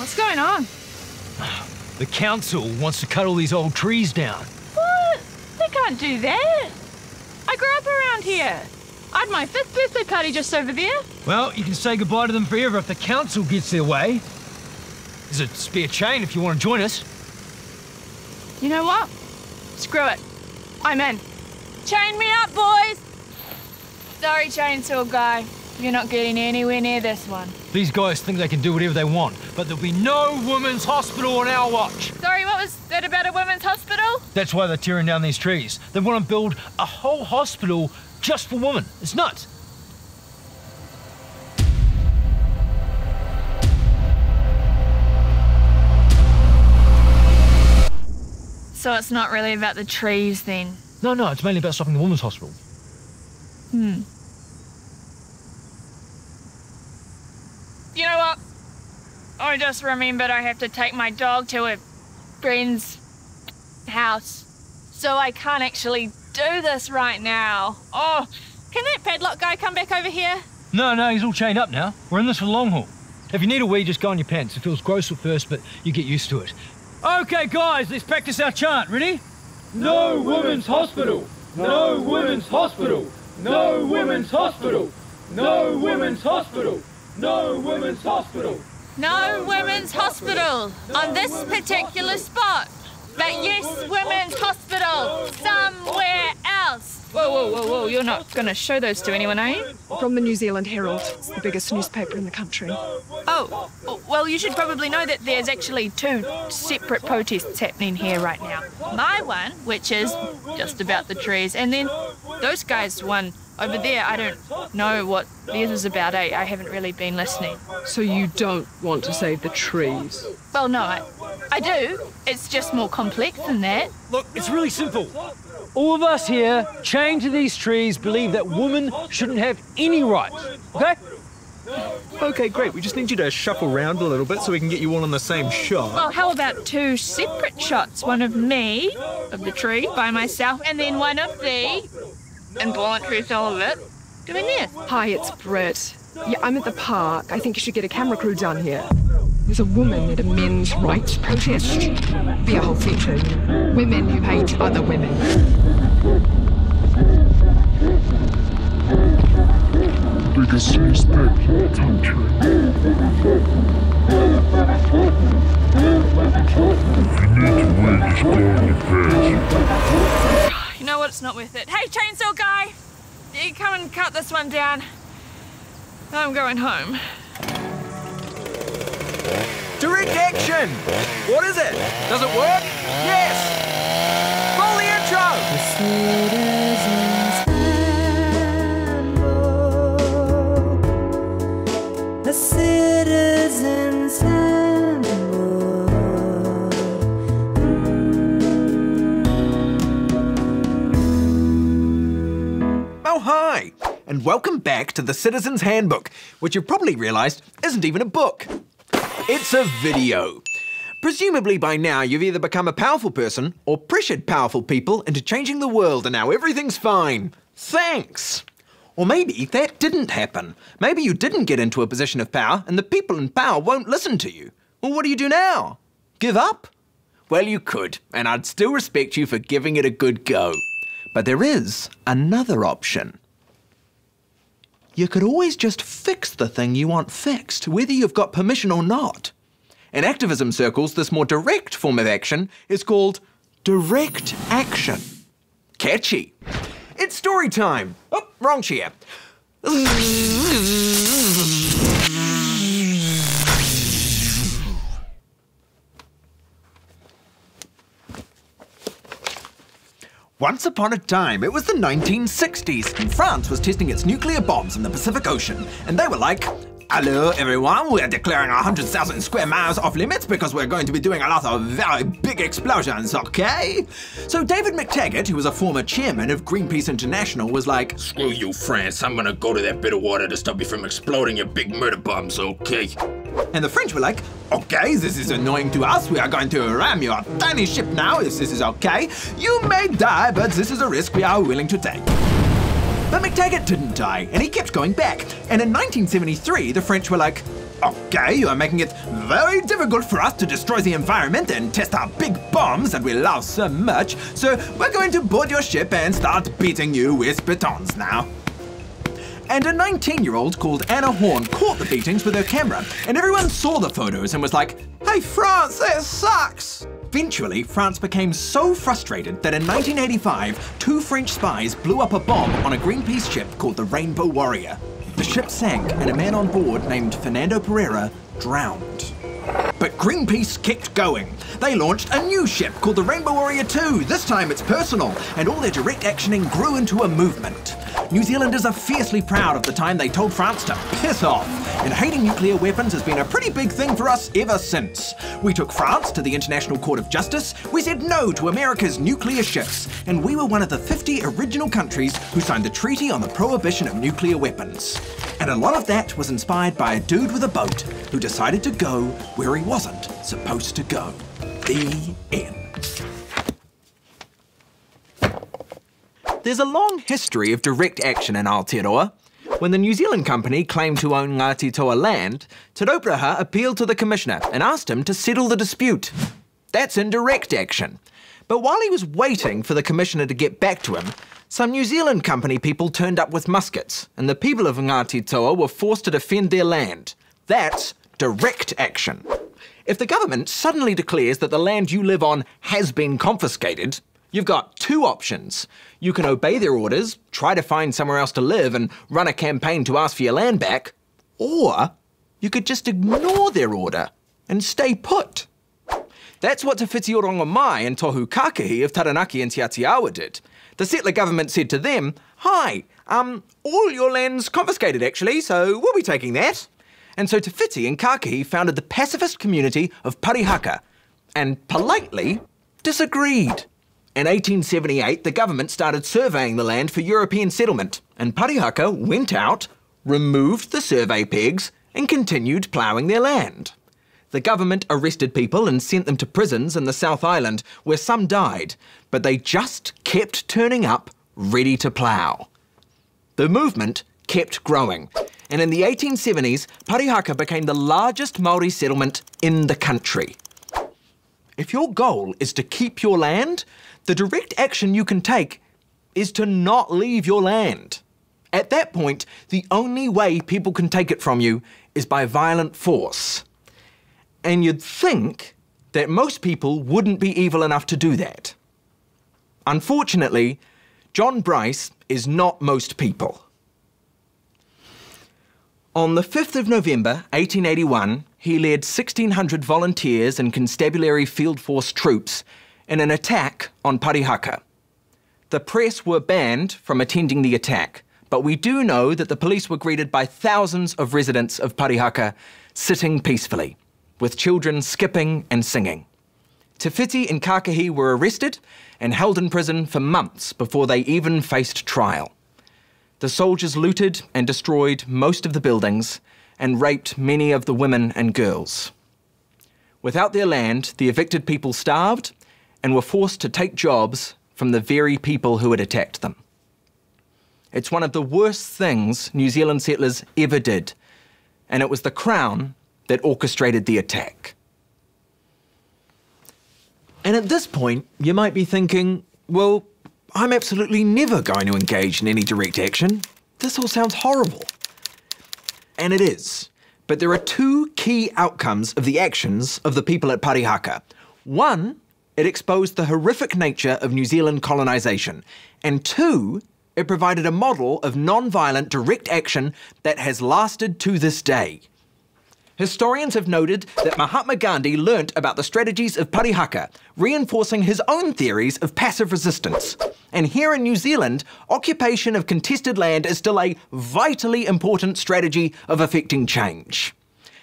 What's going on? The council wants to cut all these old trees down. What? They can't do that. I grew up around here. I had my 5th birthday party just over there. Well, you can say goodbye to them forever if the council gets their way. There's a spare chain if you want to join us. You know what? Screw it. I'm in. Chain me up, boys! Sorry, chainsaw guy. You're not getting anywhere near this one. These guys think they can do whatever they want, but there'll be no women's hospital on our watch. Sorry, what was that about a women's hospital? That's why they're tearing down these trees. They want to build a whole hospital just for women. It's nuts. So it's not really about the trees then? No, it's mainly about stopping the women's hospital. You know what? I just remembered I have to take my dog to a friend's house. So I can't actually do this right now. Oh, can that padlock guy come back over here? No, he's all chained up now. We're in this for the long haul. If you need a wee, just go on your pants. It feels gross at first, but you get used to it. Okay, guys, let's practice our chant. Ready? No women's hospital! No women's hospital! No women's hospital! No women's hospital! No women's hospital! No women's hospital on this particular spot. But yes, women's hospital somewhere else. Whoa, you're not going to show those to anyone, are you? From the New Zealand Herald. It's the biggest newspaper in the country. Oh, well, you should probably know that there's actually 2 separate protests happening here right now. My one, which is just about the trees, and then those guys' one over there. I don't know what theirs is about. I haven't really been listening. So you don't want to save the trees? Well, no, I do. It's just more complex than that. Look, it's really simple. All of us here, chained to these trees, believe that women shouldn't have any rights, okay? Okay, great. We just need you to shuffle around a little bit so we can get you all in the same shot. Well, how about 2 separate shots? One of me, of the tree, by myself, and then one of the involuntary celibate doing this. Hi, it's Britt. Yeah, I'm at the park. I think you should get a camera crew down here. There's a woman at a men's rights protest. Be a whole feature. Women who hate other women. Biggest newspaper in the country. If you need to win, just go on your pants. You know what? It's not worth it. Hey, chainsaw guy! You come and cut this one down. I'm going home. Direct action! What is it? Does it work? Yes! Roll the intro! The Citizen's Handbook. Oh, hi! And welcome back to the Citizen's Handbook, which you've probably realised isn't even a book. It's a video. Presumably by now you've either become a powerful person or pressured powerful people into changing the world and now everything's fine. Thanks! Or maybe that didn't happen. Maybe you didn't get into a position of power and the people in power won't listen to you. Well, what do you do now? Give up? Well, you could, and I'd still respect you for giving it a good go. But there is another option. You could always just fix the thing you want fixed, whether you've got permission or not. In activism circles, this more direct form of action is called direct action. Catchy. It's story time. Oh, wrong chair. Once upon a time, it was the 1960s, and France was testing its nuclear bombs in the Pacific Ocean, and they were like, "Hello everyone, we're declaring 100,000 square miles off limits because we're going to be doing a lot of very big explosions, okay?" So David McTaggart, who was a former chairman of Greenpeace International, was like, "Screw you, France, I'm gonna go to that bit of water to stop you from exploding your big murder bombs, okay?" And the French were like, "Okay, this is annoying to us. We are going to ram your tiny ship now if this is okay. You may die, but this is a risk we are willing to take." But McTaggart didn't die, and he kept going back. And in 1973, the French were like, Okay, you are making it very difficult for us to destroy the environment and test our big bombs that we love so much, so we're going to board your ship and start beating you with batons now. And a 19-year-old called Anna Horn caught the beatings with her camera, and everyone saw the photos and was like, "Hey France, this sucks!" Eventually, France became so frustrated that in 1985, 2 French spies blew up a bomb on a Greenpeace ship called the Rainbow Warrior. The ship sank and a man on board named Fernando Pereira drowned. But Greenpeace kept going. They launched a new ship called the Rainbow Warrior 2. This time it's personal, and all their direct actioning grew into a movement. New Zealanders are fiercely proud of the time they told France to piss off, and hating nuclear weapons has been a pretty big thing for us ever since. We took France to the International Court of Justice, we said no to America's nuclear ships, and we were one of the 50 original countries who signed the Treaty on the Prohibition of Nuclear Weapons. And a lot of that was inspired by a dude with a boat who decided to go where he wasn't supposed to go. The end. There's a long history of direct action in Aotearoa. When the New Zealand company claimed to own Ngāti Toa land, Te Rauparaha appealed to the commissioner and asked him to settle the dispute. That's indirect action. But while he was waiting for the commissioner to get back to him, some New Zealand company people turned up with muskets, and the people of Ngāti Toa were forced to defend their land. That's direct action. If the government suddenly declares that the land you live on has been confiscated, you've got 2 options. You can obey their orders, try to find somewhere else to live and run a campaign to ask for your land back, or you could just ignore their order and stay put. That's what Te Whiti-o-Rongo Mai and Tohu Kākahi of Taranaki and Te Aotearoa did. The settler government said to them, "Hi, all your land's confiscated actually, so we'll be taking that." And so Te Whiti and Kākahi founded the pacifist community of Parihaka, and politely disagreed. In 1878, the government started surveying the land for European settlement, and Parihaka went out, removed the survey pegs, and continued ploughing their land. The government arrested people and sent them to prisons in the South Island, where some died, but they just kept turning up, ready to plough. The movement kept growing, and in the 1870s, Parihaka became the largest Māori settlement in the country. If your goal is to keep your land, the direct action you can take is to not leave your land. At that point, the only way people can take it from you is by violent force. And you'd think that most people wouldn't be evil enough to do that. Unfortunately, John Bryce is not most people. On the 5th of November 1881, he led 1,600 volunteers and constabulary field force troops in an attack on Parihaka. The press were banned from attending the attack, but we do know that the police were greeted by thousands of residents of Parihaka sitting peacefully, with children skipping and singing. Te Whiti and Kākahi were arrested and held in prison for months before they even faced trial. The soldiers looted and destroyed most of the buildings and raped many of the women and girls. Without their land, the evicted people starved and were forced to take jobs from the very people who had attacked them. It's one of the worst things New Zealand settlers ever did, and it was the Crown that orchestrated the attack. And at this point, you might be thinking, well, I'm absolutely never going to engage in any direct action. This all sounds horrible. And it is. But there are 2 key outcomes of the actions of the people at Parihaka. One, it exposed the horrific nature of New Zealand colonisation. And 2, it provided a model of non-violent direct action that has lasted to this day. Historians have noted that Mahatma Gandhi learnt about the strategies of Parihaka, reinforcing his own theories of passive resistance. And here in New Zealand, occupation of contested land is still a vitally important strategy of effecting change.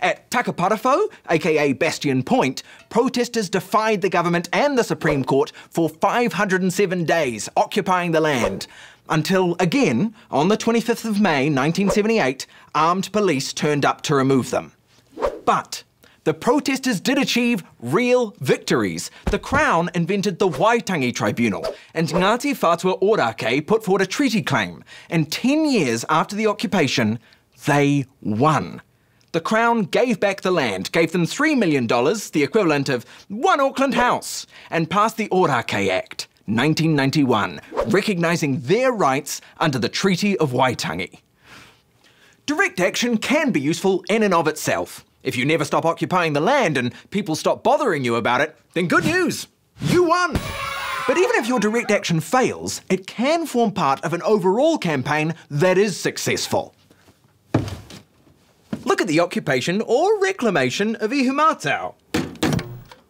At Takaparafo, aka Bastion Point, protesters defied the government and the Supreme Court for 507 days, occupying the land. Until, again, on the 25th of May 1978, armed police turned up to remove them. But the protesters did achieve real victories. The Crown invented the Waitangi Tribunal, and Ngāti Whātua Ōrākei put forward a treaty claim. And 10 years after the occupation, they won. the Crown gave back the land, gave them $3 million, the equivalent of one Auckland house, and passed the Ōrākei Act, 1991, recognising their rights under the Treaty of Waitangi. Direct action can be useful in and of itself. If you never stop occupying the land and people stop bothering you about it, then good news, you won. But even if your direct action fails, it can form part of an overall campaign that is successful. Look at the occupation or reclamation of Ihumātao.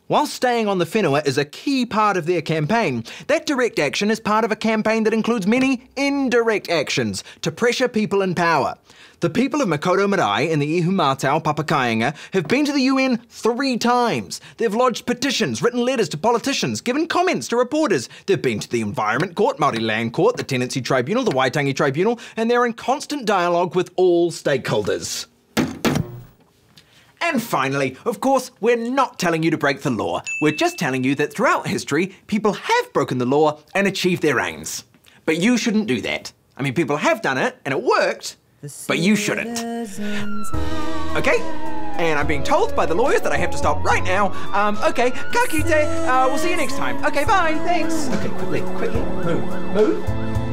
While staying on the whenua is a key part of their campaign, that direct action is part of a campaign that includes many indirect actions to pressure people in power. The people of Makaurau Marae in the Ihumātao Papakāinga have been to the UN 3 times. They've lodged petitions, written letters to politicians, given comments to reporters. They've been to the Environment Court, Māori Land Court, the Tenancy Tribunal, the Waitangi Tribunal, and they're in constant dialogue with all stakeholders. And finally, of course, we're not telling you to break the law. We're just telling you that throughout history, people have broken the law and achieved their aims. But you shouldn't do that. I mean, people have done it and it worked, but you shouldn't. Okay? And I'm being told by the lawyers that I have to stop right now. Okay, ka kite, we'll see you next time. Okay, bye, thanks. Okay, quickly, move.